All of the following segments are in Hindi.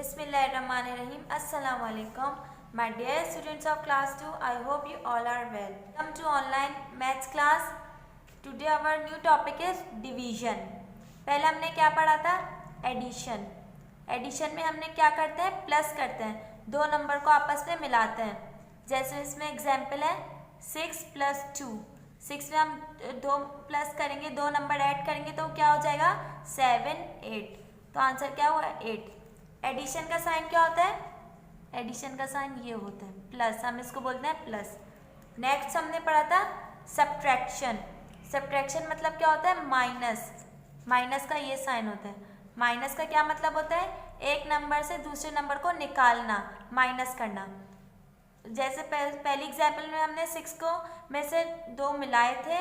Bismillahirrahmanirrahim. Assalamu alaikum. My dear students of class 2, I hope you all are well. Welcome to online maths class. Today our new topic is division. पहले हमने क्या पढ़ा था? एडिशन. एडिशन में हमने क्या करते हैं? प्लस करते हैं, दो नंबर को आपस में मिलाते हैं. जैसे इसमें एग्जाम्पल है 6 + 2. 6 में हम दो प्लस करेंगे, दो नंबर ऐड करेंगे तो क्या हो जाएगा? 7, 8. तो आंसर क्या हुआ? 8. एडिशन का साइन क्या होता है? एडिशन का साइन ये होता है प्लस, हम इसको बोलते हैं प्लस. नेक्स्ट हमने पढ़ा था सब्ट्रैक्शन. सब्ट्रैक्शन मतलब क्या होता है? माइनस. माइनस का ये साइन होता है. माइनस का क्या मतलब होता है? एक नंबर से दूसरे नंबर को निकालना, माइनस करना. जैसे पहली एग्जाम्पल में हमने 6 को में से 2 मिलाए थे,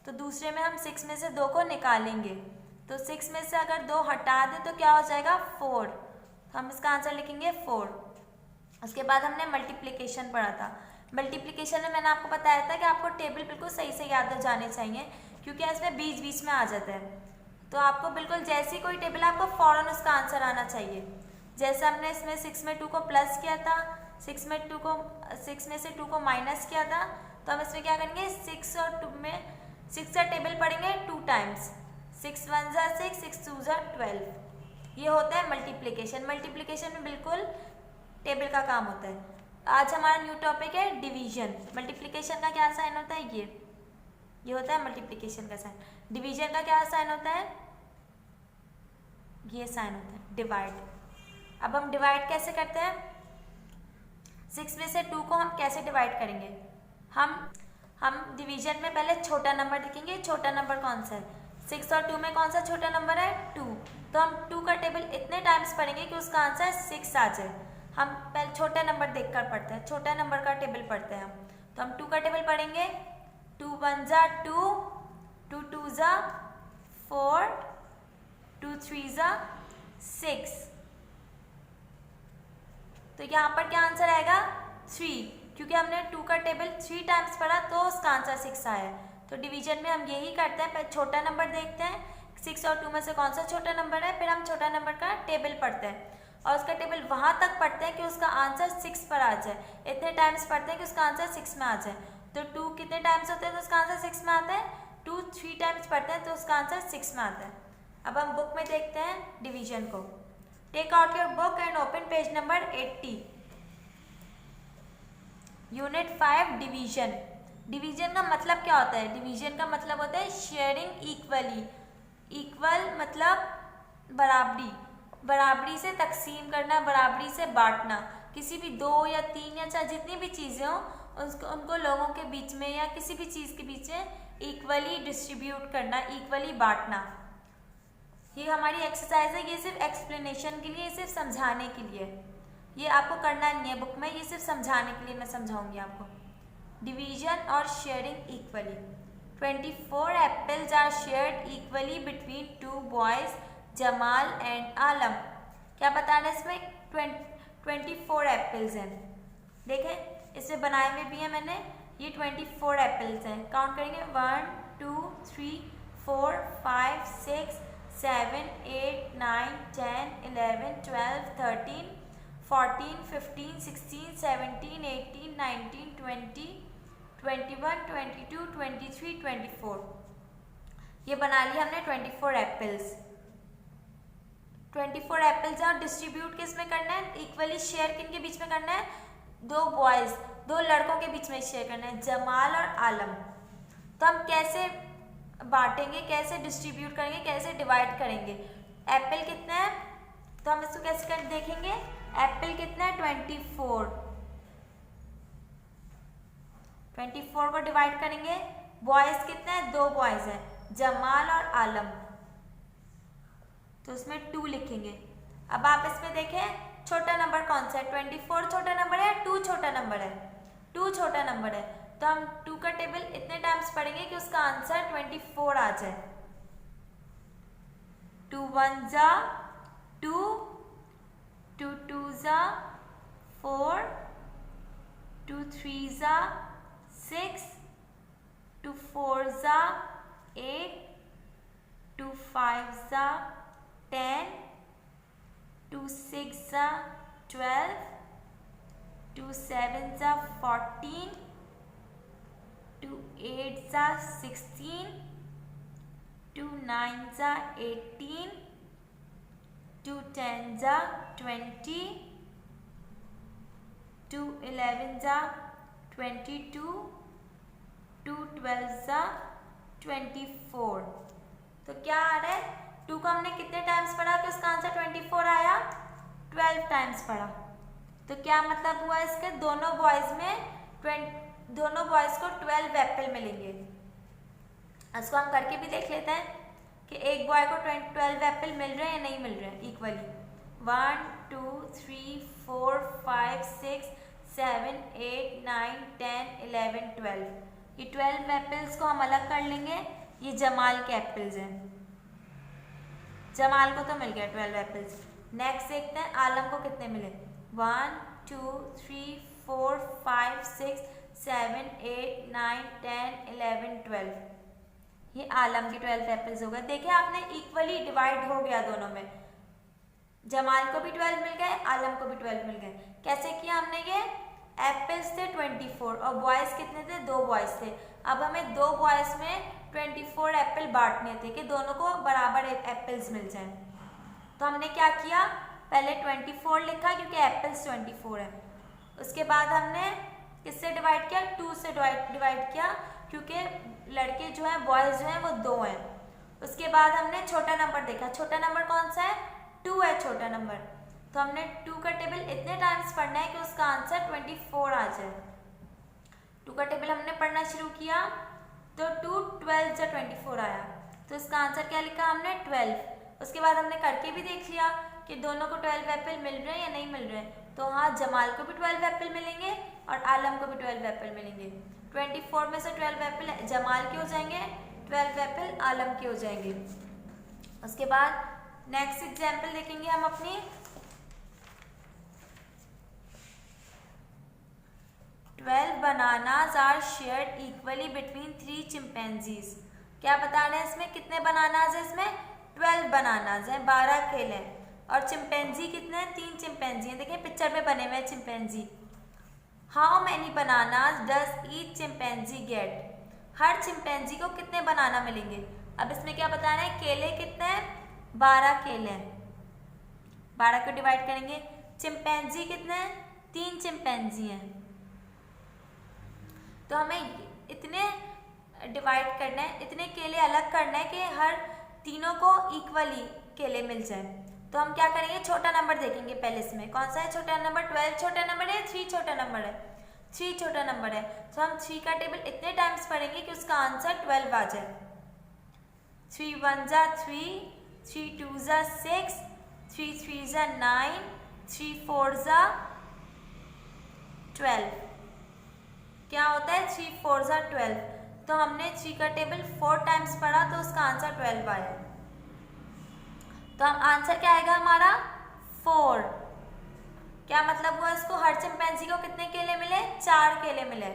तो दूसरे में हम 6 में से 2 को निकालेंगे. तो 6 में से अगर 2 हटा दें तो क्या हो जाएगा? 4. तो हम इसका आंसर लिखेंगे 4. उसके बाद हमने मल्टीप्लिकेशन पढ़ा था. मल्टीप्लिकेशन में मैंने आपको बताया था कि आपको टेबल बिल्कुल सही से याद हो जाने चाहिए, क्योंकि इसमें बीच बीच में आ जाता है. तो आपको बिल्कुल जैसी कोई टेबल आपको फ़ौरन उसका आंसर आना चाहिए. जैसे हमने इसमें 6 में 2 को प्लस किया था, 6 में से 2 को माइनस किया था, तो हम इसमें क्या करेंगे? 6 और 2 में 6 का टेबल पढ़ेंगे 2 टाइम्स. 6 × 1 = 6, 6 × 2 = 12. ये होता है मल्टीप्लिकेशन. मल्टीप्लिकेशन में बिल्कुल टेबल का काम होता है. आज हमारा न्यू टॉपिक है डिवीजन. मल्टीप्लिकेशन का क्या साइन होता है? ये होता है मल्टीप्लिकेशन का साइन. डिवीजन का क्या साइन होता है? ये साइन होता है डिवाइड. अब हम डिवाइड कैसे करते हैं? 6 में से 2 को हम कैसे डिवाइड करेंगे? हम डिवीजन में पहले छोटा नंबर देखेंगे. छोटा नंबर कौन सा है? 6 और 2 में कौन सा छोटा नंबर है? 2. तो हम 2 का टेबल इतने टाइम्स पढ़ेंगे कि उसका आंसर 6 आ जाए. हम पहले छोटा नंबर देखकर पढ़ते हैं, छोटा नंबर का टेबल पढ़ते हैं हम. तो हम 2 का टेबल पढ़ेंगे. 2 × 1 = 2, 2 × 2 = 4, 2 × 3 = 6. तो यहाँ पर क्या आंसर आएगा? 3, क्योंकि हमने 2 का टेबल 3 टाइम्स पढ़ा तो उसका आंसर 6 आया. तो डिवीजन में हम यही करते हैं, पहले छोटा नंबर देखते हैं 6 और 2 में से कौन सा छोटा नंबर है, फिर हम छोटा नंबर का टेबल पढ़ते हैं और उसका टेबल वहाँ तक पढ़ते हैं कि उसका आंसर 6 पर आ जाए. इतने टाइम्स पढ़ते हैं कि उसका आंसर 6 में आ जाए. तो 2 कितने टाइम्स होते हैं तो उसका आंसर 6 में आता है? 2 3 टाइम्स पढ़ते हैं तो उसका आंसर 6 में आता है. अब हम बुक में देखते हैं डिवीजन को. Take out your book and open page number 80. Unit 5 division. Division का मतलब क्या होता है? डिवीजन का मतलब होता है शेयरिंग इक्वली. इक्वल मतलब बराबरी, बराबरी से तकसीम करना, बराबरी से बांटना. किसी भी 2 या 3 या 4 जितनी भी चीज़ें हों उनको लोगों के बीच में या किसी भी चीज़ के बीच में इक्वली डिस्ट्रीब्यूट करना, इक्वली बांटना. ये हमारी एक्सरसाइज है. ये सिर्फ एक्सप्लेनेशन के लिए, सिर्फ समझाने के लिए. ये आपको करना नहीं है बुक में, ये सिर्फ समझाने के लिए मैं समझाऊंगी आपको. डिवीजन और sharing equally. 24 apples are shared equally between 2 boys Jamal and Alam. क्या बताना है इसमें? 24 एप्पल्स हैं. देखें इसमें बनाए हुए भी हैं मैंने. ये 24 एप्पल्स हैं. काउंट करेंगे 1 2 3 4 5 6 7 8 9 10 11 12 13 14 15 16 17 18 19 20 21 22 23 24. ये बना लिया हमने 24 एप्पल्स. 24 एप्पल्स और डिस्ट्रीब्यूट किस में करना है? इक्वली शेयर किन के बीच में करना है? 2 बॉयज, 2 लड़कों के बीच में शेयर करना है, जमाल और आलम. तो हम कैसे बांटेंगे, कैसे डिस्ट्रीब्यूट करेंगे, कैसे डिवाइड करेंगे? एप्पल कितना है तो हम इसको कैसे कर देखेंगे? एप्पल कितना है? 24. 24 को डिवाइड करेंगे. बॉयज कितना है? 2 बॉयज है, जमाल और आलम. तो उसमें 2 लिखेंगे. अब आप इसमें देखें छोटा नंबर कौन सा है? 24 छोटा नंबर है, 2 छोटा नंबर है? 2 छोटा नंबर है. तो हम 2 का टेबल इतने टाइम्स पढ़ेंगे कि उसका आंसर 24 आ जाए. 2 × 1 = 2, 2 × 2 = 4, 2 × 3 = 6, 2 × 4 = 8, 2 × 5 = 10, 2 6 ज़ा 12, 2 7 ज़ा 14, 2 8 ज़ा 16, 2 9 ज़ा 18, 2 10 ज़ा 20, 2 11 ज़ा 22, 2 12 ज़ा 24। तो क्या आ रहा है, 2 को हमने कितने टाइम्स पढ़ा कि उसका आंसर 24 आया, 12 टाइम्स पढ़ा। तो क्या मतलब हुआ इसके, दोनों बॉयज़ को 12 एप्पल मिलेंगे। इसको हम करके भी देख लेते हैं कि एक बॉय को 12 एप्पल मिल रहे हैं या नहीं मिल रहे हैं इक्वली। 1 2 3 4 5 6 7 8 9 10 11 12। ये 12 एप्पल्स को हम अलग कर लेंगे। ये जमाल के एप्पल्स हैं, जमाल को तो मिल गया 12 एप्पल्स। नेक्स्ट देखते हैं आलम को कितने मिले। 1 2 3 4 5 6 7 8 9 10 11 12। ये आलम के 12 एप्पल्स हो गए। देखिए आपने इक्वली डिवाइड हो गया दोनों में, जमाल को भी 12 मिल गए, आलम को भी 12 मिल गए। कैसे किया हमने, ये एप्पल्स थे 24 और बॉयज़ कितने थे, 2 बॉयज़ थे। अब हमें 2 बॉयज़ में 24 एप्पल बांटने थे कि दोनों को बराबर एप्पल्स मिल जाएं। तो हमने क्या किया, पहले 24 लिखा क्योंकि एप्पल्स 24 है। उसके बाद हमने किससे डिवाइड किया, 2 से डिवाइड किया क्योंकि लड़के जो हैं, बॉयज़ जो हैं वो 2 हैं। उसके बाद हमने छोटा नंबर देखा, छोटा नंबर कौन सा है, 2 है छोटा नंबर। तो हमने 2 का टेबल इतने टाइम्स पढ़ना है कि उसका आंसर 24 आ जाए। 2 का टेबल हमने पढ़ना शुरू किया तो 2 12 × 24 आया, तो इसका आंसर क्या लिखा हमने, 12। उसके बाद हमने करके भी देख लिया कि दोनों को 12 एप्पल मिल रहे हैं या नहीं मिल रहे हैं। तो हाँ, जमाल को भी 12 एप्पल मिलेंगे और आलम को भी 12 एप्पल मिलेंगे। 24 में से 12 एप्पल जमाल के हो जाएंगे, 12 एप्पल आलम के हो जाएंगे। उसके बाद नेक्स्ट एग्जाम्पल देखेंगे हम अपनी। 12 bananas are shared equally between 3 chimpanzees. क्या बता रहे हैं इसमें, कितने बनानास है इसमें, 12 बनानास है, 12 केले हैं। और चिंपैंजी कितने हैं, 3 चिंपैंजी हैं। देखिए पिक्चर में बने हुए हैं chimpanzee. How many bananas does each chimpanzee get. हर चिंपैंजी को कितने बनाना मिलेंगे। अब इसमें क्या बता रहे हैं, केले कितने हैं, 12 केले हैं। 12 को डिवाइड करेंगे, चिंपैंजी कितने हैं, 3 चिंपैंजी हैं। तो हमें इतने डिवाइड करना है, इतने केले अलग करना है कि हर तीनों को इक्वली केले मिल जाए। तो हम क्या करेंगे, छोटा नंबर देखेंगे पहले। इसमें कौन सा है छोटा नंबर, 12 छोटा नंबर है, 3 छोटा नंबर है, 3 छोटा नंबर है। तो हम 3 का टेबल इतने टाइम्स पढ़ेंगे कि उसका आंसर 12 आ जाए। 3 1 ज़ा 3, 3 2 ज़ा 6, 3 3 ज़ा 9, 3 4 ज़ा 12। क्या होता है, 3 4 ज़ा 12। तो हमने 3 का टेबल 4 टाइम्स पढ़ा तो उसका आंसर 12 आया। तो हम आंसर क्या आएगा हमारा, 4। क्या मतलब हुआ इसको, हर चिंपैंजी को कितने केले मिले, 4 केले मिले।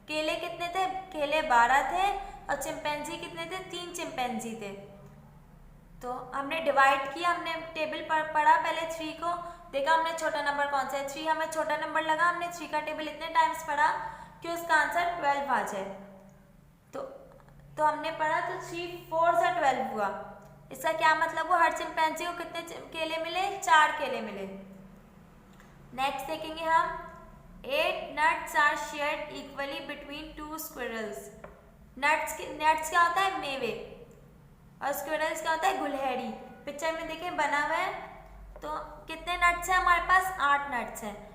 केले कितने थे, केले 12 थे और चिंपैंजी कितने थे, 3 चिंपैंजी थे। तो हमने डिवाइड किया, हमने टेबल पढ़ा पहले 3 को, देखा हमने छोटा नंबर कौन सा है, 3 हमें छोटा नंबर लगा। हमने 3 का टेबल इतने टाइम्स पढ़ा कि उसका आंसर 12 आ जाए। तो हमने पढ़ा तो 3 4 ज़ा 12 हुआ। इसका क्या मतलब हुआ, हर चिंपैंजी को कितने केले मिले, 4 केले मिले। नेक्स्ट देखेंगे हम, 8 nuts are shared equally between 2 squirrels. Nuts क्या होता है, मेवे, और स्क्विरल्स क्या होता है, गुलहेड़ी। पिक्चर में देखिए बना हुआ है। तो कितने नट्स हैं हमारे पास, 8 नट्स हैं।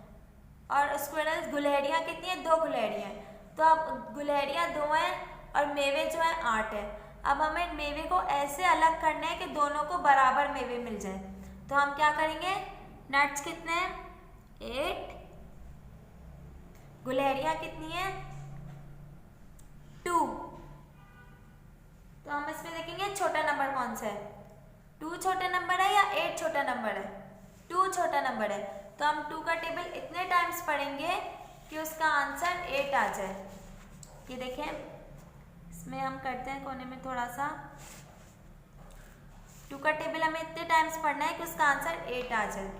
और स्क्विरल्स, गुलहेड़ियाँ कितनी हैं, 2 गुलहेड़ियाँ हैं। तो अब गुलहेड़ियाँ 2 हैं और मेवे जो है 8 है। अब हमें मेवे को ऐसे अलग करना है कि दोनों को बराबर मेवे मिल जाए। तो हम क्या करेंगे, नट्स कितने हैं, 8, गुलहेड़ियाँ कितनी हैं, 2। तो हम इसमें देखेंगे छोटा नंबर कौन सा है, 2 छोटा नंबर है या 8 छोटा नंबर है, 2 छोटा नंबर है। तो हम 2 का टेबल इतने टाइम्स पढ़ेंगे कि उसका आंसर 8 आ जाए। ये देखें, इसमें हम करते हैं कोने में थोड़ा सा, 2 का टेबल हमें इतने टाइम्स पढ़ना है कि उसका आंसर 8 आ जाए।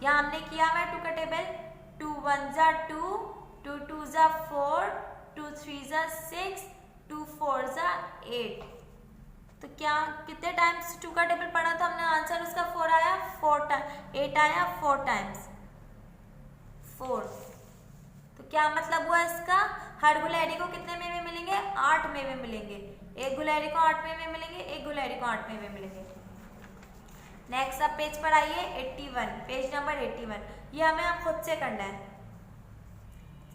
यहाँ हमने किया हुआ है 2 का टेबल, 2 1 जा 2, 2 2 जा 4, 2 3 जा 6, 2 4 जा 8। तो क्या कितने टाइम्स 2 का टेबल पढ़ा तो हमने आंसर उसका 4 आया, 8 आया 4 टाइम्स 4। तो क्या मतलब हुआ इसका, हर गुलहरी को कितने मेवे मिलेंगे, 8 मेवे मिलेंगे। एक गुलहरी को 8 मेवे मिलेंगे, एक गुलहरी को 8 मेवे मिलेंगे। नेक्स्ट अब पेज पर आइए 81, पेज नंबर 81। ये हमें अब खुद से करना है।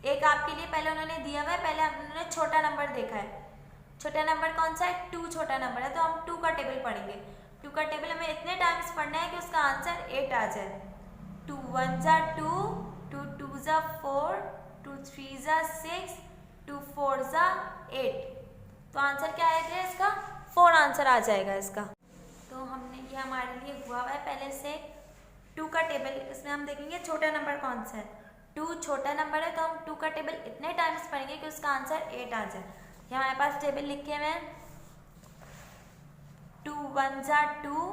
एक आपके लिए पहले उन्होंने दिया हुआ है, पहले उन्होंने छोटा नंबर देखा है। छोटा नंबर कौन सा है, 2 छोटा नंबर है, तो हम 2 का टेबल पढ़ेंगे। 2 का टेबल हमें इतने टाइम्स पढ़ना है कि उसका आंसर 8 आ जाए। 2 1 जा 2, 2 2 जा 4, 2 3 जा 6, 2 4 जा 8। तो आंसर क्या आएगा इसका, 4 आंसर आ जाएगा इसका। तो हमने ये हमारे लिए हुआ है पहले से 2 का टेबल। इसमें हम देखेंगे छोटा नंबर कौन सा है, 2 छोटा नंबर है, तो हम 2 का टेबल इतने टाइम्स पढ़ेंगे कि उसका आंसर 8 आ जाए। यहाँ हमारे पास टेबल लिखे हुए हैं, 2 1 जा 2,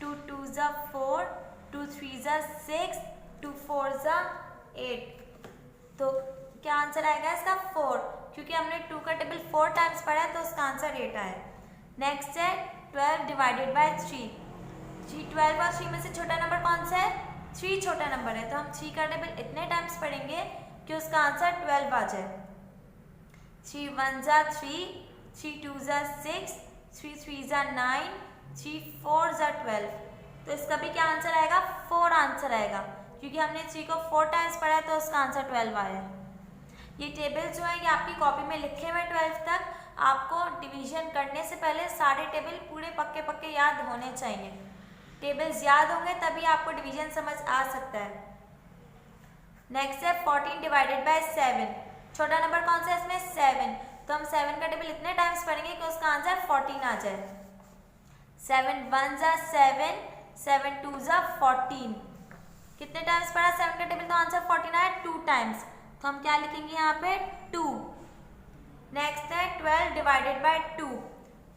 2 2 जा 4, 2 3 जा 6, 2 4 जा 8। तो क्या आंसर आएगा इसका 4, क्योंकि हमने 2 का टेबल 4 टाइम्स पढ़ा है तो उसका आंसर 8 आया। नेक्स्ट है 12 डिवाइडेड बाय 3। 12 और 3 में से छोटा नंबर कौन सा है, 3 छोटा नंबर है, तो हम 3 का टेबल इतने टाइम्स पढ़ेंगे कि उसका आंसर 12 आ जाए। 3 1 जा 3, 3 2 जा 6, 3 3 जा 9, 3 4 जा 12। तो इसका भी क्या आंसर आएगा, 4 आंसर आएगा, क्योंकि हमने 3 को 4 टाइम्स पढ़ा है तो उसका आंसर 12 आया। ये टेबल जो है ये आपकी कॉपी में लिखे हुए 12 तक। आपको डिवीजन करने से पहले सारे टेबल पूरे पक्के पक्के याद होने चाहिए। टेबल्स याद होंगे तभी आपको डिवीजन समझ आ सकता है। नेक्स्ट है 14 डिवाइडेड बाय 7। छोटा नंबर कौन सा है इसमें, 7, तो हम 7 का टेबल इतने टाइम्स पढ़ेंगे कि उसका आंसर 14 आ जाए। 7 1 जा 7, 7 2 जा 14। कितने टाइम्स पढ़ा 7 का टेबल, तो आंसर 14 आया 2 टाइम्स, तो हम क्या लिखेंगे यहाँ पे 2। नेक्स्ट है 12 डिवाइडेड बाय 2।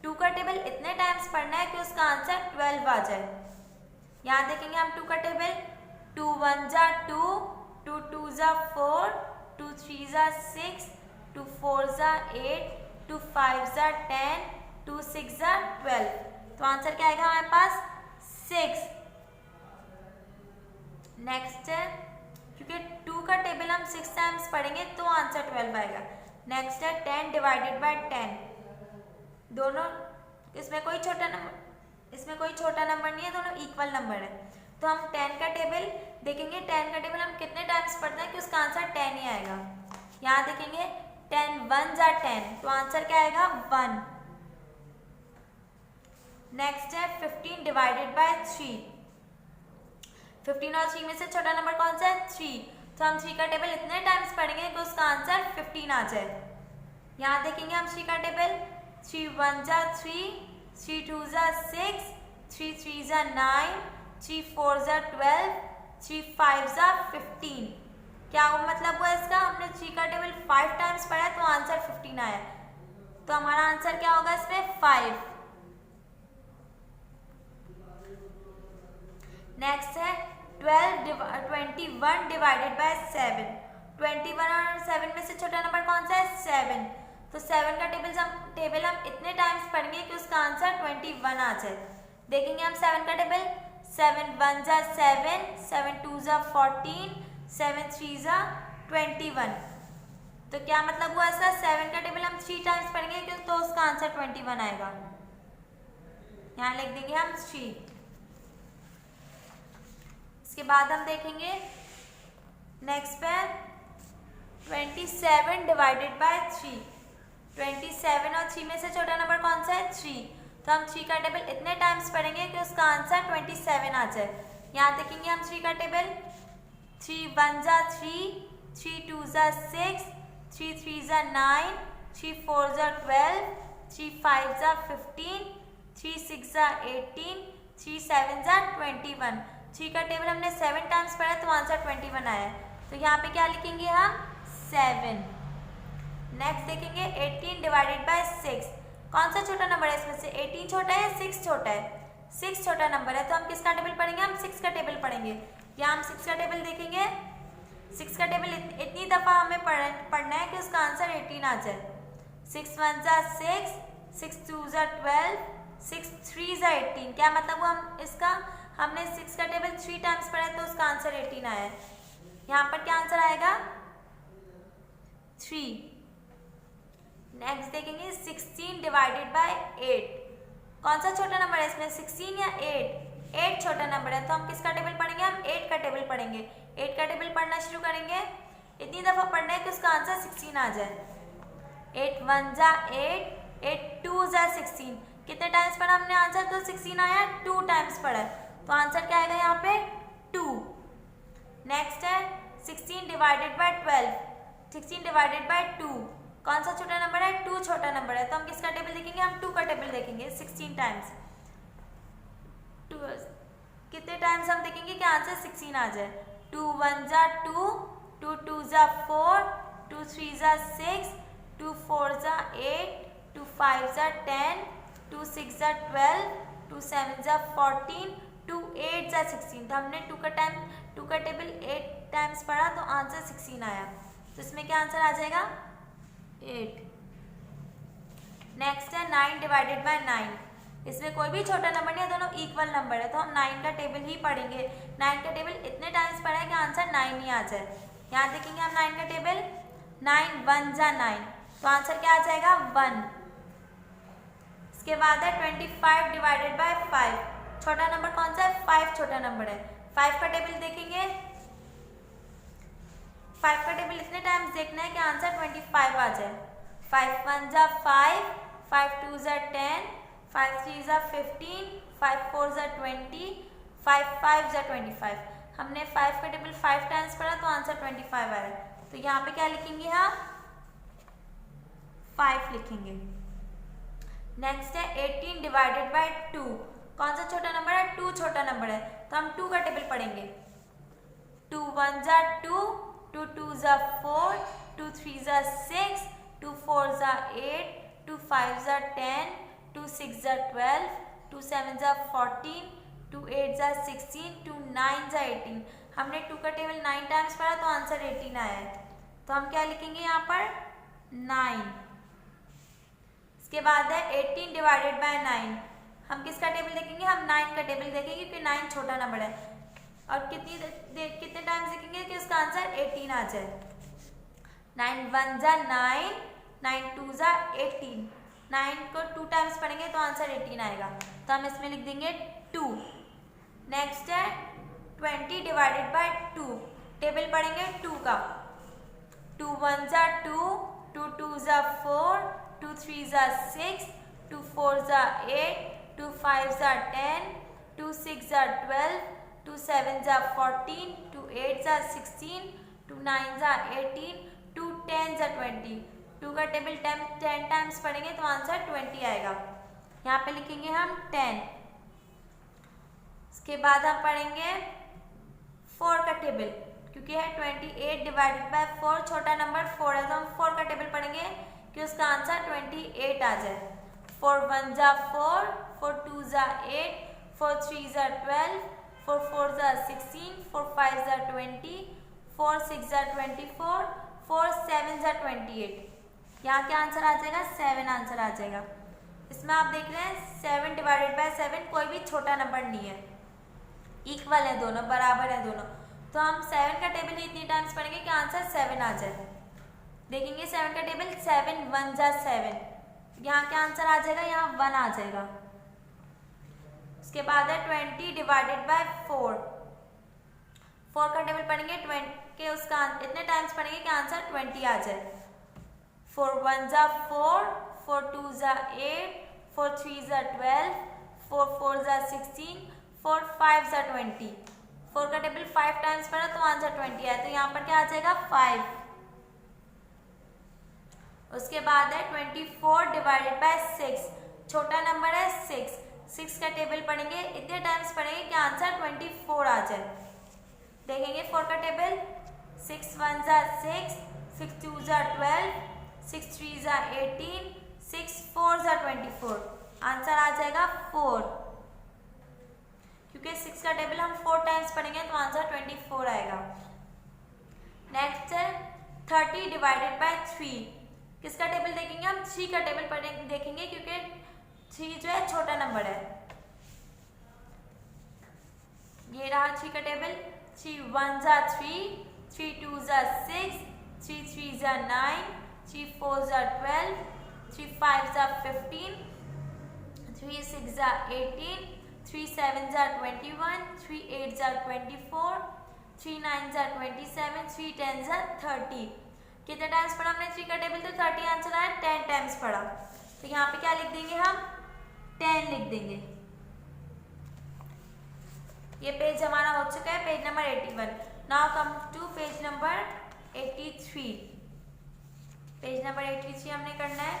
2 का टेबल इतने टाइम्स पढ़ना है कि उसका आंसर 12 आ जाए। यहाँ देखेंगे हम 2 का टेबल, 2 1 जा 2, 2 2 जा 4, 2 3 जा 6, 2 4 जा 8, 2 5 जा 10, 2 6 जा 12। तो आंसर क्या आएगा हमारे पास 6। नेक्स्ट है, क्योंकि 2 का टेबल हम 6 टाइम्स पढ़ेंगे तो आंसर 12 आएगा। नेक्स्ट है 10 डिवाइडेड बाय 10। दोनों इसमें कोई छोटा नंबर नहीं है, दोनों इक्वल नंबर है, तो हम 10 का टेबल देखेंगे। 10 का टेबल हम कितने टाइम्स पढ़ते हैं कि उसका आंसर 10 ही आएगा। यहाँ देखेंगे 10 1 जा 10, तो आंसर क्या आएगा 1। नेक्स्ट है 15 डिवाइडेड बाय 3। 15 और 3 में से छोटा नंबर कौन सा है, 3, तो हम 3 का टेबल इतने टाइम्स पढ़ेंगे कि उसका आंसर 15 आ जाए। यहाँ देखेंगे हम 3 का टेबल, 3 1 जा 3, 3 2 जा 6, 3 3 जा 9, 3 4 जा 12, 3 5 जा 15। क्या मतलब हुआ इसका, हमने 3 का टेबल 5 टाइम्स पढ़ा है तो आंसर 15 आया, तो हमारा आंसर क्या होगा इसमें 5। नेक्स्ट है 21 डिवाइडेड बाय 7। 21 और 7 में से छोटा नंबर कौन सा है, 7, तो 7 का टेबल हम इतने टाइम्स पढ़ेंगे कि उसका आंसर 21 आ जाए। देखेंगे हम 7 का टेबल, 7 1 जा 7, 7 2 जा 14, 7 3 जा 21। तो क्या मतलब हुआ इसका, 7 का टेबल हम 3 टाइम्स पढ़ेंगे तो उसका आंसर 21 आएगा। यहाँ लिख देंगे हम 3। इसके बाद हम देखेंगे नेक्स्ट पे 27 डिवाइडेड बाय 3। 27 और 3 में से छोटा नंबर कौन सा है, 3, तो हम 3 का टेबल इतने टाइम्स पढ़ेंगे कि उसका आंसर 27 आ जाए। यहाँ देखेंगे हम 3 का टेबल, 3 1 जा 3, 3 2 जा 6, 3 3 जा 9, 3 4 जा 12, 3 5 जा 15, 3 6 जा 18, 3 7 जा 21। 3 का टेबल हमने 7 टाइम्स पढ़ा तो आंसर 21 आया, तो यहाँ पे क्या लिखेंगे हम 7। नेक्स्ट देखेंगे 18 डिवाइडेड बाय 6। कौन सा छोटा नंबर है इसमें से, 18 छोटा है या 6 छोटा है, 6 छोटा नंबर है, तो हम किसका टेबल पढ़ेंगे? हम 6 का टेबल पढ़ेंगे। या हम 6 का टेबल देखेंगे। 6 का टेबल इतनी दफ़ा हमें पढ़ना है कि उसका आंसर 18 आ जाए। 6 1 जा 6, 6 2 जा 12, 6 3 जा 18। क्या मतलब हुआ? हम इसका हमने 6 का टेबल 3 टाइम्स पढ़ा है, तो उसका आंसर 18 आया है। यहाँ पर क्या आंसर आएगा? 3। नेक्स्ट देखेंगे 16 डिवाइडेड बाय 8। कौन सा छोटा नंबर है इसमें, 16 या 8? 8 छोटा नंबर है, तो हम किसका टेबल पढ़ेंगे? हम 8 का टेबल पढ़ेंगे। 8 का टेबल पढ़ना शुरू करेंगे। इतनी दफ़ा पढ़ना है कि उसका आंसर 16 आ जाए। 8 1 जा 8, 8 2 जा 16। कितने टाइम्स पढ़ा हमने आंसर? तो 16 आया, 2 टाइम्स पढ़ा है, तो आंसर क्या आएगा यहाँ पे? 2। नेक्स्ट है 16 डिवाइडेड बाय 12। 16 divided by 2। कौन सा छोटा नंबर है? 2 छोटा नंबर है, तो हम किसका टेबल देखेंगे? हम 2 का टेबल देखेंगे 16 टाइम्स। 2 कितने टाइम्स हम देखेंगे कि आंसर 16 आ जाए? 2 1 जा 2, 2 2 जा 4, 2 3 जा 6, 2 4 जा 8, 2 5 जा 10, 2 6 जा 12, 2 7 जा 14, 2 8 जा 16। तो हमने 2 का टेबल 8 टाइम्स पढ़ा, तो आंसर 16 आया। तो इसमें क्या आंसर आ जाएगा? 8। नेक्स्ट है 9 डिवाइडेड बाय 9। इसमें कोई भी छोटा नंबर नहीं है, दोनों इक्वल नंबर है, तो हम 9 का टेबल ही पढ़ेंगे। 9 का टेबल इतने टाइम्स पढ़ा है कि आंसर 9 ही आ जाए। यहाँ देखेंगे हम 9 का टेबल। 9 1 जा 9, तो आंसर क्या आ जाएगा? 1। इसके बाद है 25 डिवाइडेड बाय 5। छोटा नंबर कौन सा है? 5 छोटा नंबर है। 5 का टेबल देखेंगे। 5 का टेबल इतने टाइम्स देखना है कि आंसर 25 आ जाए। 5 1 जा 5, 5 2 जा 10, 5 3 जा 15, 5 4 जा 20, 5 5 जा 25। हमने 5 का टेबल 5 टाइम्स पढ़ा, तो आंसर 25 आया। तो यहाँ पे क्या लिखेंगे? हम 5 लिखेंगे। नेक्स्ट है 18 डिवाइडेड बाय 2। कौन सा छोटा नंबर है? 2 छोटा नंबर है, तो हम 2 का टेबल पढ़ेंगे। 2 1 जा 2, 2 2 जा 4, 2 3 जा 6, 2 4 जा 8, 2 5 जा 10, 2 6 जा 12, 2 7 जा 14, 2 8 जा 16, 2 9 जा 18। हमने 2 का टेबल 9 टाइम्स पढ़ा, तो आंसर 18 आया है। तो हम क्या लिखेंगे यहाँ पर? 9। इसके बाद है 18 डिवाइडेड बाय 9। हम किसका टेबल देखेंगे? हम 9 का टेबल देखेंगे, क्योंकि 9 छोटा नंबर है। और कितने टाइम्स देखेंगे कि उसका आंसर 18 आ जाए? 9 1 जा 9, 9 2 जा 18। 9 को 2 टाइम्स पढ़ेंगे, तो आंसर 18 आएगा, तो हम इसमें लिख देंगे 2। नेक्स्ट है 20 डिवाइडेड बाय 2। टेबल पढ़ेंगे 2 का। 2 1 जा 2, 2 2 जा 4, 2 3 जा 6, 2 4 जा 8, 2 5 जा 10, 2 6 जा 12, 2 7 जा 14, 2 8 जा 16, 2 9 जा 18, 2 10 जा 20। 2 का टेबल 10 टाइम्स पढ़ेंगे, तो आंसर 20 आएगा। यहाँ पे लिखेंगे हम 10। इसके बाद हम पढ़ेंगे 4 का टेबल, क्योंकि है 28 डिवाइडेड बाय 4। छोटा नंबर 4 है, तो हम 4 का टेबल पढ़ेंगे कि उसका आंसर 28 आ जाए। 4 1 जा 4, 4 2 जा 8, 4 3 जा 12, 4 4 जा 16, 4 5 जा 20, 4 6 जा 24, 4 7 जा 28। यहाँ क्या आंसर आ जाएगा? 7 आंसर आ जाएगा। इसमें आप देख रहे हैं 7 डिवाइडेड बाय 7 कोई भी छोटा नंबर नहीं है, इक्वल है दोनों, बराबर है दोनों। तो हम 7 का टेबल ही इतनी टाइम्स पढ़ेंगे कि आंसर 7 आ जाए। देखेंगे 7 का टेबल। 7 1 जा 7, यहाँ क्या आंसर आ जाएगा? यहाँ 1 आ जाएगा। उसके बाद है 20 डिवाइडेड बाय 4। 4 का टेबल पढ़ेंगे 20 के, उसका इतने टाइम्स पढ़ेंगे कि आंसर 20 आ जाए। 4 1 जा 4, 4 2 जा 8, 4 3 जा 12, 4 4 जा 16, 4 5 जा 20। 4 का टेबल 5 टाइम्स पढ़ा, तो आंसर 20 आया, तो यहाँ पर क्या आ जाएगा? 5। उसके बाद है 24 डिवाइडेड बाय 6। छोटा नंबर है 6। 6 का टेबल पढ़ेंगे, इतने टाइम्स पढ़ेंगे कि आंसर 24 आ जाए। देखेंगे 4 का टेबल। 6 1 जा 6, 6 2 जा 12, 6 3 जा 18, 6 4 जा 24। आंसर आ जाएगा 4। 24 आएगा। नेक्स्ट है 30 डिवाइडेड बाय 3। किसका टेबल देखेंगे हम? 3 का टेबल देखेंगे क्योंकि 3 जो है छोटा नंबर है। ये रहा 3 का टेबल। 3 1 जा 3, 3 2 जा 6, 3 3 जा 9, 3 4 जा 12, 3 5 जा 15, 3 6 जा 18, 3 7 जा 21, 3 8 जा 24, 3 9 जा 27, 3 10 जा 30। कितने टाइम्स पढ़ा हमने 3 का टेबल? तो 30 आंसर आया, 10 टाइम्स पढ़ा। तो यहाँ पे क्या लिख देंगे हम? 10 लिख देंगे। ये पेज हमारा हो चुका है, page number 81। Now come to page number 83। Page number 83 हमने करना है।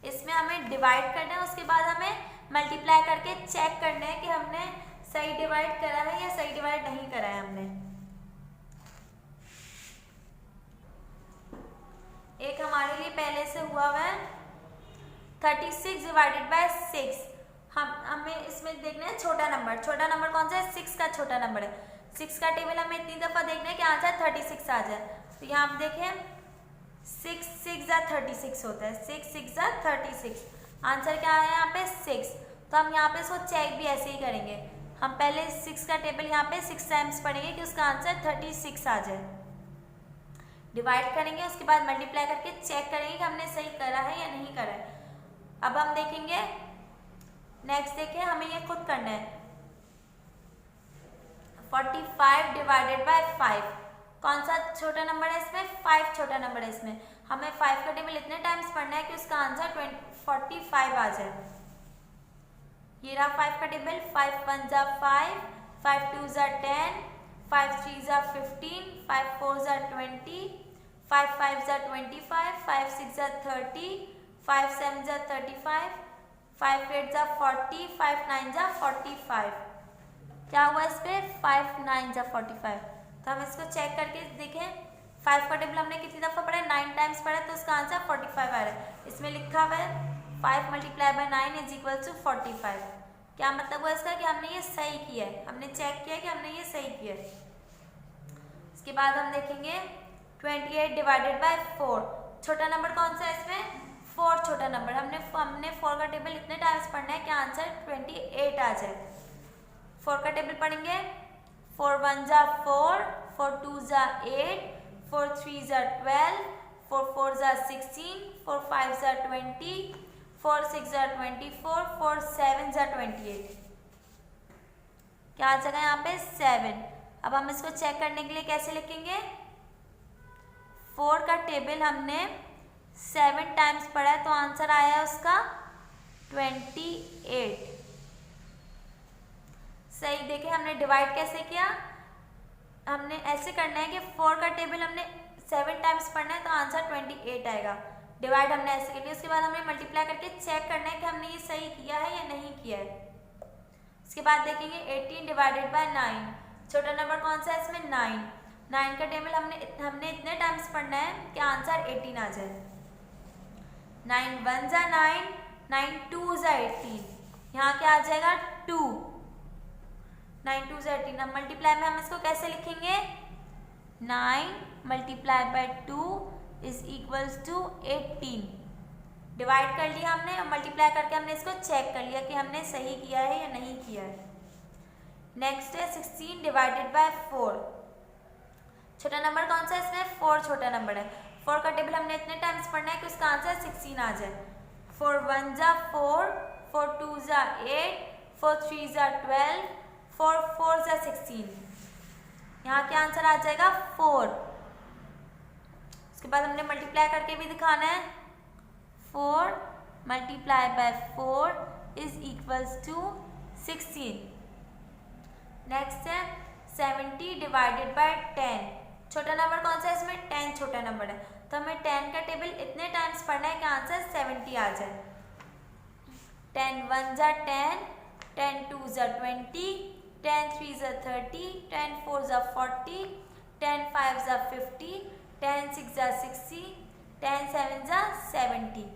इसमें हमें डिवाइड करना है, उसके बाद हमें मल्टीप्लाई करके चेक करना है कि हमने सही डिवाइड करा है या सही डिवाइड नहीं करा है हमने। एक हमारे लिए पहले से हुआ हुआ है 36 डिवाइडेड बाय 6। हमें इसमें देखना है छोटा नंबर। छोटा नंबर कौन सा है? 6 का छोटा नंबर है। 6 का टेबल हमें इतनी दफा देखना है कि आंसर 36 आ जाए। तो यहाँ आप देखें 6 6 जा 36 होता है। 6 6 जा 36। आंसर क्या है यहाँ पे? 6। तो हम यहाँ पे इसको चेक भी ऐसे ही करेंगे। हम पहले 6 का टेबल यहाँ पे 6 टाइम्स पढ़ेंगे कि उसका आंसर 36 आ जाए। डिवाइड करेंगे, उसके बाद मल्टीप्लाई करके चेक करेंगे कि हमने सही करा है या नहीं करा है। अब हम देखेंगे नेक्स्ट। देखिए हमें ये खुद करना है। 45 डिवाइडेड बाय 5। कौन सा छोटा नंबर है इसमें? 5 छोटा नंबर है इसमें। हमें 5 का टेबल इतने टाइम्स पढ़ना है कि उसका आंसर 45 आ जाए। ये रहा 5 का टेबल। 5 1 जा 5, 5 2 जा 10, 5 3 जा 15, 5 4 जा 20, 5 5 जा 25, 5 6 जा 30, 5 7 जा 35, 5 8 जा 40, 5 9 जा 45। क्या हुआ इस पे? 5 9 जा 45। तो हम इसको चेक करके देखें। 5 का टेबल हमने कितनी दफ़ा पढ़ा है? 9 टाइम्स पढ़ा है, तो उसका आंसर 45 आ रहा है। इसमें लिखा हुआ है 5 multiply by 9 is equal to 45। क्या मतलब हुआ इसका? कि हमने ये सही किया है, हमने चेक किया कि हमने ये सही किया है। इसके बाद हम देखेंगे 28 डिवाइडेड बाय 4। छोटा नंबर कौन सा है इसमें? 4 छोटा नंबर। हमने 4 का टेबल इतने टाइम्स पढ़ना है कि आंसर 28 आ जाए। 4 का टेबल पढ़ेंगे। 4 1 जा 4, 4 2 जा 8, 4 3 जा 12, 4 4 जा 16, 4 5 जा 20, 4 6 जा 24, 4 7 जा 28। क्या आ जाएगा यहाँ पे? 7। अब हम इसको चेक करने के लिए कैसे लिखेंगे? 4 का टेबल हमने 7 टाइम्स पढ़ा है, तो आंसर आया है उसका 28। सही। देखें हमने डिवाइड कैसे किया। हमने ऐसे करना है कि 4 का टेबल हमने 7 टाइम्स पढ़ना है, तो आंसर 28 आएगा। डिवाइड हमने ऐसे कर लिया। उसके बाद हमें मल्टीप्लाई करके चेक करना है कि हमने ये सही किया है या नहीं किया है। उसके बाद देखेंगे 18 डिवाइडेड बाय 9। छोटा नंबर कौन सा है इसमें? 9। 9 का टेबल हमने इतने टाइम्स पढ़ना है कि आंसर 18 आ जाए। 9 1 जा 9, 9 2 जा 18। यहाँ क्या आ जाएगा? 2। 9 2 जा 18। अब मल्टीप्लाई में हम इसको कैसे लिखेंगे? 9 multiply by 2 is equals to 18। Divide कर लिया हमने और मल्टीप्लाई करके हमने इसको चेक कर लिया कि हमने सही किया है या नहीं किया है। नेक्स्ट है 16 डिवाइडेड बाय 4। छोटा नंबर कौन सा है इसमें? 4 छोटा नंबर है। 4 का टेबल हमने इतने टाइम्स पढ़ना है कि उसका आंसर 16 आ जाए। 4 1 जा 4, 4 2 जा 8, 4 3 जा 12, 4 4 जा 16। यहाँ क्या आंसर आ जाएगा? 4। उसके बाद हमने मल्टीप्लाई करके भी दिखाना है। 4 multiply by 4 is equals to 16। Next है 70 डिवाइडेड बाय 10। छोटा नंबर कौन सा है इसमें? 10 छोटा नंबर है, तो हमें 10 का टेबल इतने टाइम्स पढ़ना है कि आंसर 70 आ जाए। 10 1 जा 10, 10 2 जा 20, 10 3 जा 30, 10 4 जा 40, 10 5 जा 50, 10 6 जा 60, 10 7 जा 70।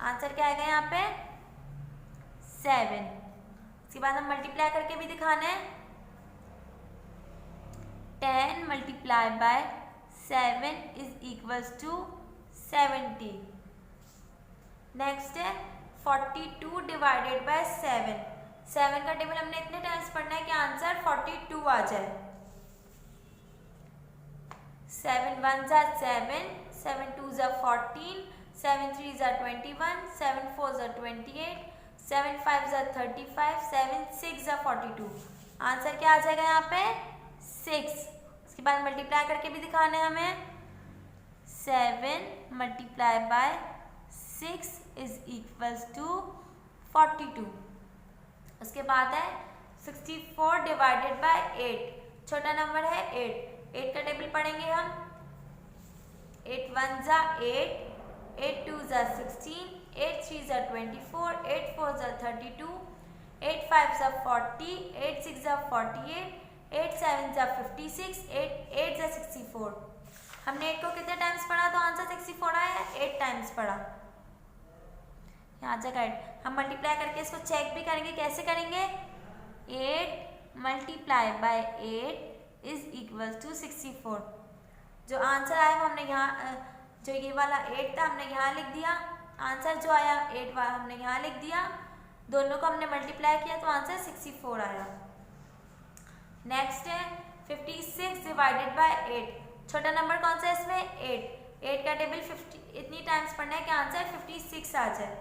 आंसर क्या आएगा यहाँ पे? 7। इसके बाद हम मल्टीप्लाई करके भी दिखाना है। 10 multiply by 7 is equals to 70। Next है 42 डिवाइडेड बाय 7। 7 का टेबल हमने इतने टाइम्स पढ़ना है कि आंसर 42 आ जाए। 7 1 जा 7, 7 2 जा 14, 7 3 जा 21, 7 4 जा 28, 7 5 जा 35, 7 6 जा 42। आंसर क्या आ जाएगा यहाँ पे 6। उसके बाद मल्टीप्लाई करके भी दिखाना है हमें। 7 multiply by 6 is equals to 42। उसके बाद है 64 डिवाइडेड बाय 8। छोटा नंबर है 8। 8 का टेबल पढ़ेंगे हम। 8 1 जा 8, 8 2 जा 16, 8 3 जा 24, 8 4 जा 32, 8 5 जा 40, 8 6 जा 48, 8 7 जा 56, 8 जा 64। हमने 8 को कितने टाइम्स पढ़ा तो आंसर 64 आया। 8 टाइम्स पढ़ा, यहाँ जगह 8। हम मल्टीप्लाई करके इसको चेक भी करेंगे। कैसे करेंगे? 8 multiply by 8 is equal to 64। जो आंसर आया वो हमने यहाँ, जो ये वाला 8 था हमने यहाँ लिख दिया। आंसर जो आया 8 वाला हमने यहाँ लिख दिया। दोनों को हमने मल्टीप्लाई किया तो आंसर 64 आया। नेक्स्ट है 56 डिवाइडेड बाय 8। छोटा नंबर कौन सा है इसमें? 8। 8 का टेबल 50 इतनी टाइम्स पढ़ना है कि आंसर 56 आ जाए।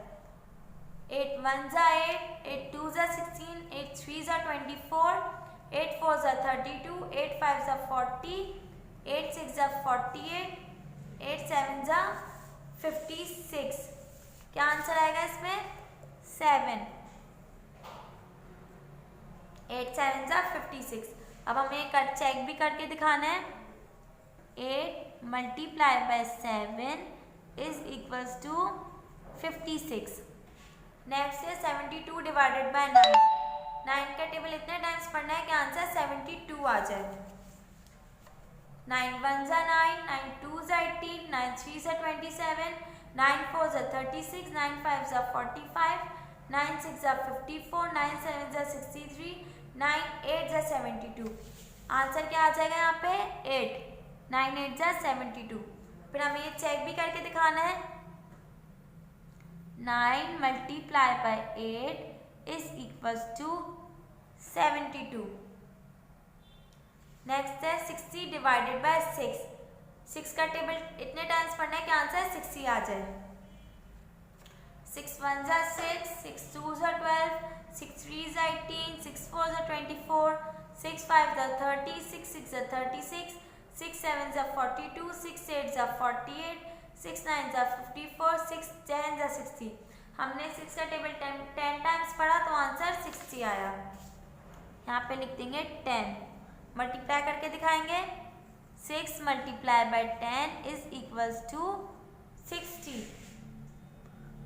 8 1 जा 8, 8 2 जा 16, 8 3 जा 24, 8 4 जा 32, 8 5 जा 40, 8 6 जा 48, 8 7 जा 56। क्या आंसर आएगा इसमें? 7। 8 7 जा 56। अब हमें चेक भी करके दिखाना है। 8 multiply by 7 is equals to 56। Next है 72 डिवाइडेड बाय 9। 9 का टेबल इतने टाइम्स पढ़ना है कि आंसर 72 आ जाए। 9 1 जा 9, 9 2 जा 18, 9 3 जा 27, 9 4 जा 36, 9 5 जा 45, 9 6 जा 54, 9 7 जा 63, 9 8 जा 72। आंसर क्या आ जाएगा यहाँ पे? 8। 9 8 जा 72। फिर हमें ये चेक भी करके दिखाना है। 9 multiply by 8 is equals to 72। Next है 60 डिवाइडेड बाय 6। 6 का टेबल इतने टाइम्स पढ़ना है कि आंसर 60 आ जाए। 6 1 जा 6, 6 2 जा 12, 6 3 जा 18, 6 4 जा 24, 6 5 जा 30, 6 6 जा 36, 6 7 जा 42, 6 8 जा 48, 6 9 जा 54, 6 10 जा 60। हमने 6 का टेबल 10 टाइम्स पढ़ा तो आंसर 60 आया। यहाँ पे लिख देंगे 10। मल्टीप्लाई करके दिखाएंगे। 6 multiply by 10 is equals to 60।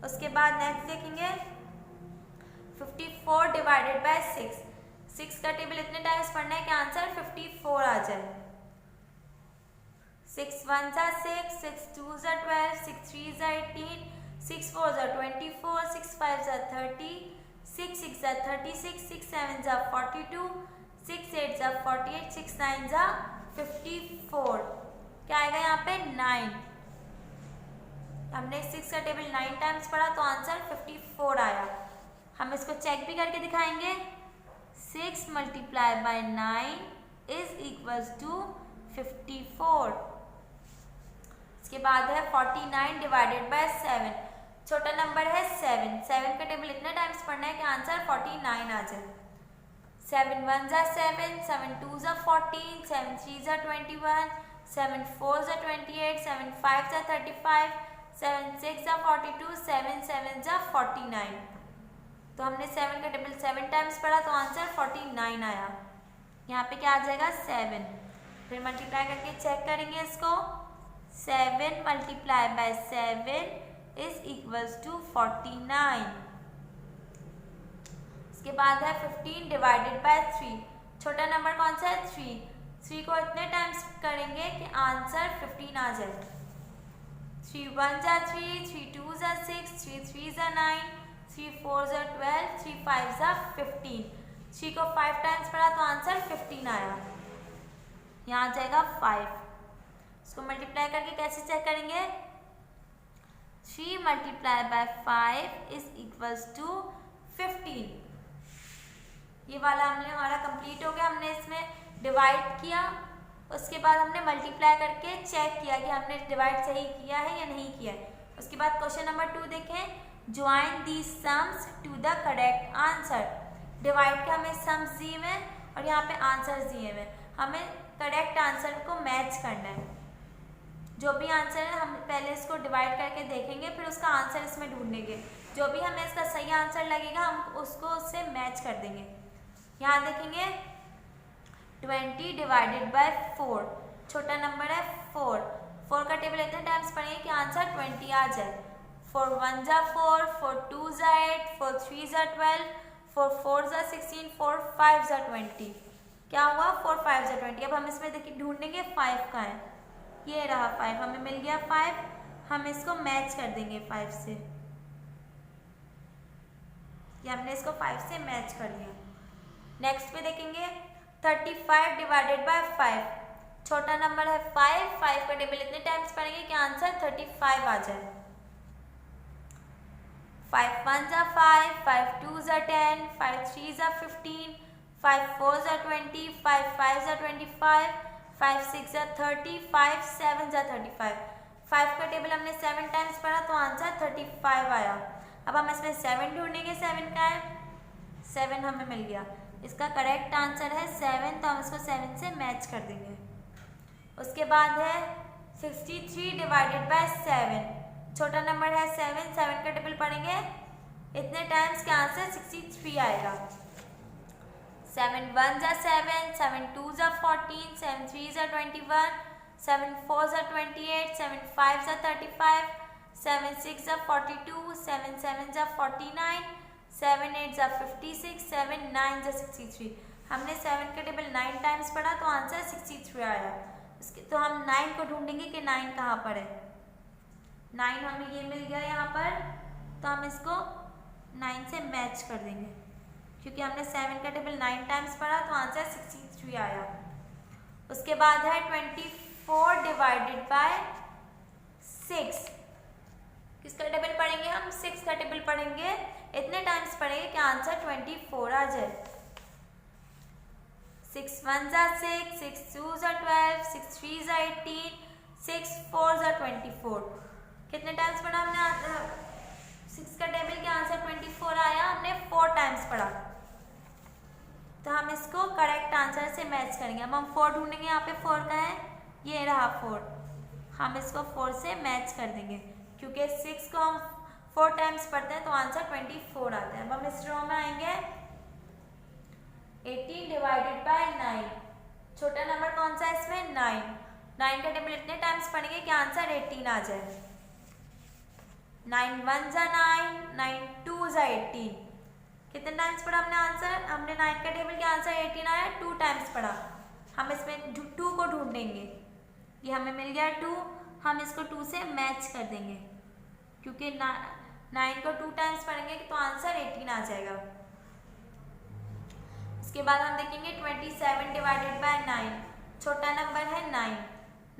उसके बाद नेक्स्ट देखेंगे 54 डिवाइडेड बाय 6। 6 का टेबल इतने टाइम्स पढ़ना है कि आंसर 54 आ जाए। 6 1 जा 6, 6 2 जा 12, 6 3 जा 18, 6 4 जा 24, 6 5 जा 30, 6 6 जा 36, 6 7 जा 42, 6 8 जा 48, 6 9 जा 54। क्या आएगा यहाँ पे? 9। हमने 6 का टेबल 9 टाइम्स पढ़ा तो आंसर 54 आया। हम इसको चेक भी करके दिखाएंगे। 6 multiply by 9 is equals to 54। इसके बाद है 49 डिवाइडेड बाय 7। छोटा नंबर है 7। 7 का टेबल इतने टाइम्स पढ़ना है कि आंसर 49 आ जाए। 7 1 जा 7, 7 2 जा 14, 7 3 जा 21, 7 4 जा 28, 7 5 जा 35, 7 6 जा 42, 7 7 जा 49। तो हमने 7 का टेबल 7 टाइम्स पढ़ा तो आंसर 49 आया। यहाँ पे क्या आ जाएगा? 7। फिर मल्टीप्लाई करके चेक करेंगे इसको। 7 multiply by 7 is equals to 49। इसके बाद है 15 डिवाइडेड बाय 3। छोटा नंबर कौन सा है? 3। 3 को इतने टाइम्स करेंगे कि आंसर 15 आ जाए। 3 1 जा 3, 3 2 जा 6, 3 3 जा 9, 3 4 जा 12, 3 5 जा 15। 3 को 5 टाइम्स पढ़ा तो आंसर 15 आया। यहाँ आ जाएगा 5। इसको मल्टीप्लाई करके कैसे चेक करेंगे? 3 multiply by 5 is equals to 15। ये वाला हमारा कंप्लीट हो गया। हमने इसमें डिवाइड किया, उसके बाद हमने मल्टीप्लाई करके चेक किया कि हमने डिवाइड सही किया है या नहीं किया है। उसके बाद क्वेश्चन नंबर 2 देखें, join the sums to the correct answer. Divide के हमें सम्स दिए हुए और यहाँ पे आंसर दिए हुए, हमें करेक्ट आंसर को मैच करना है। जो भी आंसर है हम पहले इसको डिवाइड करके देखेंगे, फिर उसका आंसर इसमें ढूंढेंगे। जो भी हमें इसका सही आंसर लगेगा हम उसको उससे मैच कर देंगे। यहाँ देखेंगे 20 डिवाइडेड बाय 4, छोटा नंबर है 4। 4 का टेबल इतने टाइम्स पढ़ेंगे कि आंसर 20 आ जाए। 4 1 जा 4, 4 2 जा 8, 4 3 जा 12, 4 4 जा 16, 4 5 जा 20। क्या हुआ? 4 5 जा 20। अब हम इसमें देखिए ढूंढेंगे 5 का है, ये रहा 5, हमें मिल गया 5। हम इसको मैच कर देंगे 5 से, ये हमने इसको 5 से मैच कर दिया। नेक्स्ट पे देखेंगे 35 डिवाइडेड बाय 5, छोटा नंबर है 5। 5 का टेबल इतने टाइम्स पढ़ेंगे कि आंसर 35 आ जाए। 5 1 जा 5, 5 2 जा 10, 5 3 जा 15, 5 4 जा 20, 5 5 जा 25, 5 6 जा 30, 5 7 जा 35। 5 का टेबल हमने 7 टाइम्स पढ़ा तो आंसर 35 आया। अब हम इसमें 7 ढूंढेंगे, 7 का है, 7 हमें मिल गया। इसका करेक्ट आंसर है 7, तो हम इसको 7 से मैच कर देंगे। उसके बाद है 63 डिवाइडेड बाय 7, छोटा नंबर है 7। 7 का टेबल पढ़ेंगे इतने टाइम्स के आंसर 63 आएगा। 7 1 जा 7, 7 2 जा 14, 7 3 जा 21, 7 4 जा 28, 7 5 जा 35, 7 6 जा 42, 7 7 जा 49, 7 8 जा 56, 7 9 जा 63। हमने 7 का टेबल 9 टाइम्स पढ़ा तो आंसर 63 आया। इसके तो हम 9 को ढूंढेंगे कि 9 कहाँ पर है। 9 हमें ये मिल गया यहाँ पर, तो हम इसको 9 से मैच कर देंगे क्योंकि हमने 7 का टेबल 9 टाइम्स पढ़ा तो आंसर 63 आया। उसके बाद है 24 डिवाइडेड बाय 6, किसका टेबल पढ़ेंगे हम? 6 का टेबल पढ़ेंगे, इतने टाइम्स पढ़ेंगे कि आंसर 24 आ जाए। 6 1 जा 6, 6 2 जा 12, 6 3 जा 18, 6 4 जा 24। कितने टाइम्स पढ़ा हमने? 6 का टेबल के आंसर 24 आया, हमने 4 टाइम्स पढ़ा, तो हम इसको करेक्ट आंसर से मैच करेंगे। अब हम 4 ढूंढेंगे, यहाँ पे 4 का है, ये रहा 4, हम इसको 4 से मैच कर देंगे क्योंकि 6 को हम 4 टाइम्स पढ़ते हैं तो आंसर 24 आता है। अब हम इस रो में आएंगे 18 डिवाइडेड बाय 9, छोटा नंबर कौन सा है इसमें? 9। 9 का टेबल इतने टाइम्स पढ़ेंगे कि आंसर 18 आ जाए। 9 1 जा 9, 9 2 जा 18। कितने टाइम्स पढ़ा हमने आंसर? हमने 9 का टेबल के आंसर 18 आया, 2 टाइम्स पढ़ा। हम इसमें 2 को ढूंढेंगे, ये हमें मिल गया 2, हम इसको 2 से मैच कर देंगे क्योंकि 9 को 2 टाइम्स पढ़ेंगे तो आंसर 18 आ जाएगा। उसके बाद हम देखेंगे 27 डिवाइडेड बाय 9, छोटा नंबर है 9।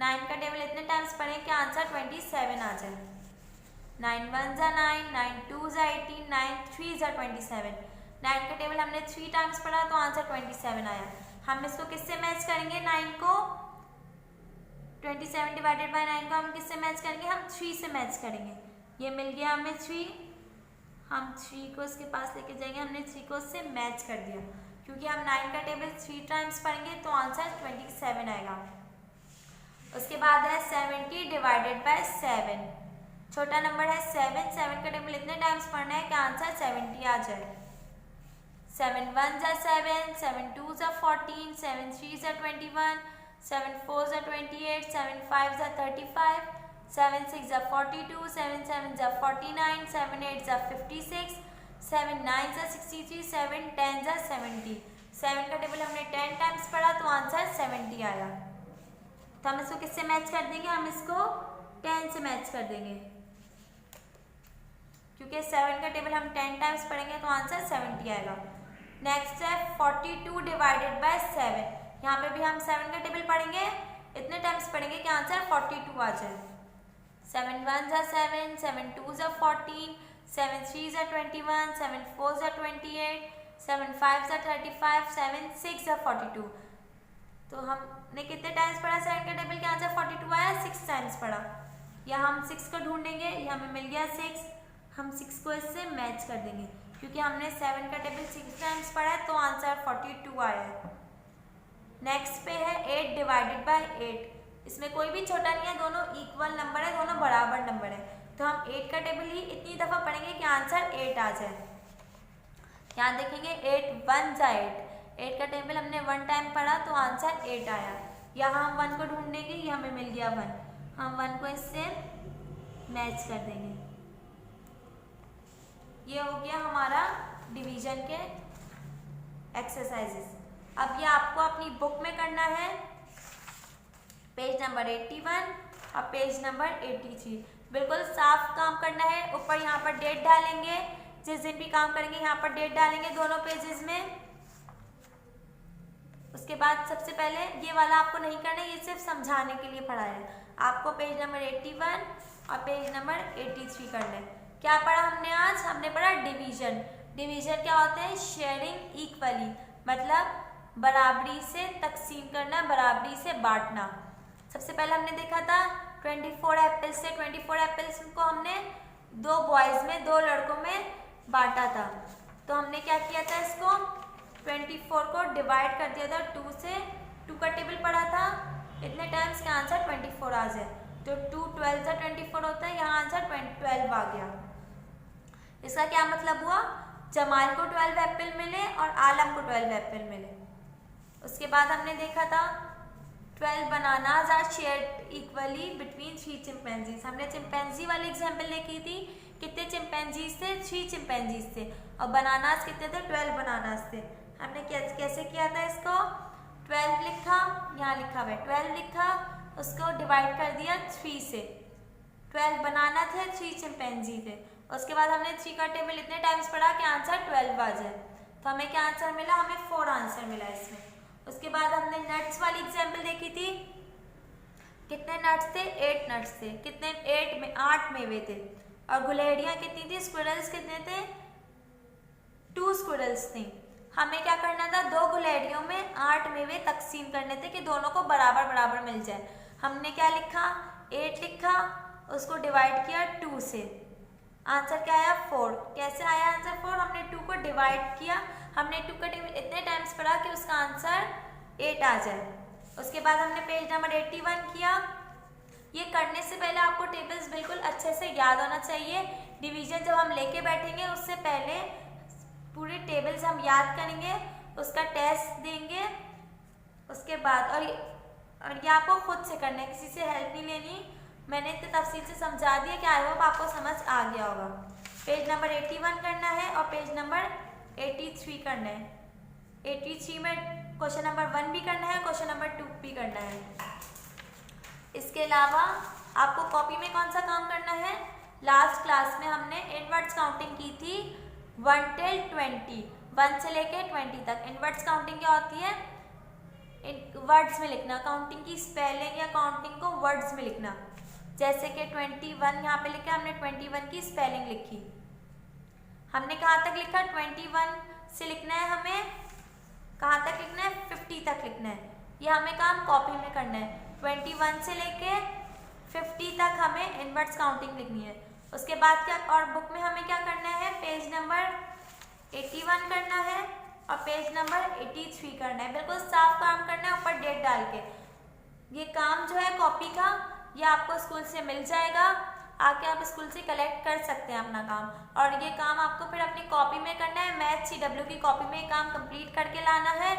9 का टेबल इतने टाइम्स पढ़ेंगे कि आंसर 27 आ जाए। 9 1 जा 9, 9 2 जा 18, 9 3 जा 27। 9 का टेबल हमने 3 टाइम्स पढ़ा तो आंसर 27 आया। हम इसको किससे मैच करेंगे? 9 को 27 डिवाइडेड बाय 9 को हम किससे मैच करेंगे? हम 3 से मैच करेंगे। ये मिल गया हमें 3, हम 3 को इसके पास लेके जाएंगे, हमने 3 को इससे मैच कर दिया क्योंकि हम 9 का टेबल 3 टाइम्स पढ़ेंगे तो आंसर 27 आएगा। उसके बाद है 70 डिवाइडेड बाय 7, छोटा नंबर है 7। 7 का टेबल इतने टाइम्स पढ़ना है कि आंसर 70 आ जाए। 7 1 जा 7, 7 2 जा 14, 7 3 जा 21, 7 4 जा 28, 7 5 जा 35, 7 6 जा 42, 7 7 जा 49, 7 8 जा 56, 7 9 जा 63, 7 10 जा 70। 7 का टेबल हमने 10 टाइम्स पढ़ा तो आंसर 70 आया। तो हम इसको किससे मैच कर देंगे? हम इसको 10 से मैच कर देंगे क्योंकि 7 का टेबल हम 10 टाइम्स पढ़ेंगे तो आंसर 70 आएगा। नेक्स्ट है 42 डिवाइडेड बाय 7, यहाँ पे भी हम 7 का टेबल पढ़ेंगे, इतने टाइम्स पढ़ेंगे कि आंसर 42 आ जाए। 7 1 ज़ा 7, 7 2 ज़ा 14, 7 3 ज़ा 21, 7 4 ज़ा 28, 7 5 ज़ा 35, 7 6 ज़ा 42। तो हमने कितने टाइम्स पढ़ा 7 का टेबल के आंसर 42 आया, 6 टाइम्स पढ़ा। या हम 6 को ढूंढेंगे, ये हमें मिल गया 6, हम 6 को इससे मैच कर देंगे क्योंकि हमने 7 का टेबल 6 टाइम्स पढ़ा है तो आंसर 42 आया है। नेक्स्ट पे है 8 डिवाइडेड बाय 8। इसमें कोई भी छोटा नहीं है, दोनों इक्वल नंबर है, दोनों बराबर नंबर है। तो हम 8 का टेबल ही इतनी दफ़ा पढ़ेंगे कि आंसर 8 आ जाए। यहाँ देखेंगे 8 1 ज़ा 8 का टेबल हमने 1 टाइम पढ़ा तो आंसर 8 आया। यहाँ हम 1 को ढूंढेंगे, ये हमें मिल गया 1, हम 1 को इससे मैच कर देंगे। ये हो गया हमारा डिवीजन के एक्सरसाइजेस। अब ये आपको अपनी बुक में करना है, पेज नंबर 81 और पेज नंबर 83। बिल्कुल साफ काम करना है। ऊपर यहाँ पर डेट डालेंगे, जिस दिन भी काम करेंगे यहाँ पर डेट डालेंगे दोनों पेजेस में। उसके बाद सबसे पहले ये वाला आपको नहीं करना है, ये सिर्फ समझाने के लिए पढ़ा है। आपको पेज नंबर 81 और पेज नंबर 83 करना है। क्या पढ़ा हमने आज? हमने पढ़ा डिवीजन। डिवीजन क्या होता है? शेयरिंग इक्वली, मतलब बराबरी से तकसीम करना, बराबरी से बांटना। सबसे पहले हमने देखा था 24 एप्पल्स से 24 एप्पल्स को हमने 2 बॉयज़ में, 2 लड़कों में बांटा था। तो हमने क्या किया था, इसको 24 को डिवाइड कर दिया था 2 से। 2 का टेबल पढ़ा था, इतने टाइम्स का आंसर 24 आ जाए। तो 2 12 सा 24 होता है, यहाँ आंसर 12 आ गया। इसका क्या मतलब हुआ? जमाल को 12 एप्पल मिले और आलम को 12 एप्पल मिले। उसके बाद हमने देखा था 12 bananas are shared equally between 3 chimpanzees. हमने चिंपैंजी वाली एग्जाम्पल देखी थी, कितने चिंपैंजीज थे? 3 चिंपैंजीज थे। और बनानाज कितने थे? 12 बनानाज थे। हमने कैसे किया था इसको? 12 लिखा, यहाँ लिखा हुआ है 12 लिखा, उसको डिवाइड कर दिया 3 से। 12 बनाना थे, 3 चिंपैंजी थे। उसके बाद हमने 3 का टेबल इतने टाइम्स पढ़ा कि आंसर 12 आ जाए। तो हमें क्या आंसर मिला? हमें 4 आंसर मिला इसमें। उसके बाद हमने नट्स वाली एग्जाम्पल देखी थी, कितने नट्स थे? 8 नट्स थे। कितने? 8 मेवे थे। और गुलेरियाँ कितनी थी? स्क्विरल्स कितने थे? 2 स्क्विरल्स थी। हमें क्या करना था? 2 गुलेरियों में 8 मेवे तकसीम करने थे कि दोनों को बराबर बराबर मिल जाए। हमने क्या लिखा? 8 लिखा, उसको डिवाइड किया 2 से। आंसर क्या आया? 4। कैसे आया आंसर 4? हमने 2 को डिवाइड किया, हमने 2 का टेबल इतने टाइम्स पढ़ा कि उसका आंसर 8 आ जाए। उसके बाद हमने पेज नंबर 81 किया। ये करने से पहले आपको टेबल्स बिल्कुल अच्छे से याद होना चाहिए। डिवीजन जब हम लेके बैठेंगे उससे पहले पूरे टेबल्स हम याद करेंगे, उसका टेस्ट देंगे। उसके बाद और ये आपको खुद से करना है, किसी से हेल्प नहीं लेनी। मैंने इतने तफसील से समझा दिया कि आई होप आपको समझ आ गया होगा। पेज नंबर 81 करना है और पेज नंबर 83 करना है। 83 में क्वेश्चन नंबर 1 भी करना है, क्वेश्चन नंबर 2 भी करना है। इसके अलावा आपको कॉपी में कौन सा काम करना है? लास्ट क्लास में हमने इनवर्ड्स काउंटिंग की थी 1 till 20, 1 से लेके 20 तक। इनवर्ड्स काउंटिंग क्या होती है? वर्ड्स में लिखना, काउंटिंग की स्पेलिंग या काउंटिंग को वर्ड्स में लिखना। जैसे कि 21 यहाँ पे लिखा, हमने 21 की स्पेलिंग लिखी। हमने कहाँ तक लिखा? 21 से लिखना है, हमें कहाँ तक लिखना है? 50 तक लिखना है। ये हमें काम कॉपी में करना है। 21 से लेके 50 तक हमें इनवर्ड्स काउंटिंग लिखनी है। उसके बाद क्या, और बुक में हमें क्या करना है? पेज नंबर 81 करना है और पेज नंबर 83 करना है। बिल्कुल साफ काम करना है, ऊपर डेट डाल के। ये काम जो है कॉपी का, ये आपको स्कूल से मिल जाएगा, आके आप स्कूल से कलेक्ट कर सकते हैं अपना काम। और ये काम आपको फिर अपनी कॉपी में करना है, मैथ CW की कॉपी में काम कंप्लीट करके लाना है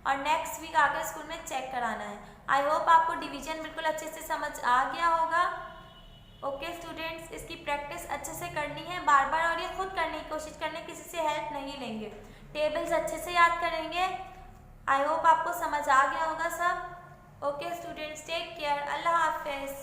और नेक्स्ट वीक आके स्कूल में चेक कराना है। आई होप आपको डिवीजन बिल्कुल अच्छे से समझ आ गया होगा। ओके स्टूडेंट्स, इसकी प्रैक्टिस अच्छे से करनी है बार बार, और ये खुद करने की कोशिश करनी, किसी से हेल्प नहीं लेंगे। टेबल्स अच्छे से याद करेंगे। आई होप आपको समझ आ गया होगा सब। ओके स्टूडेंट्स, टेक केयर, अल्लाह हाफिज़।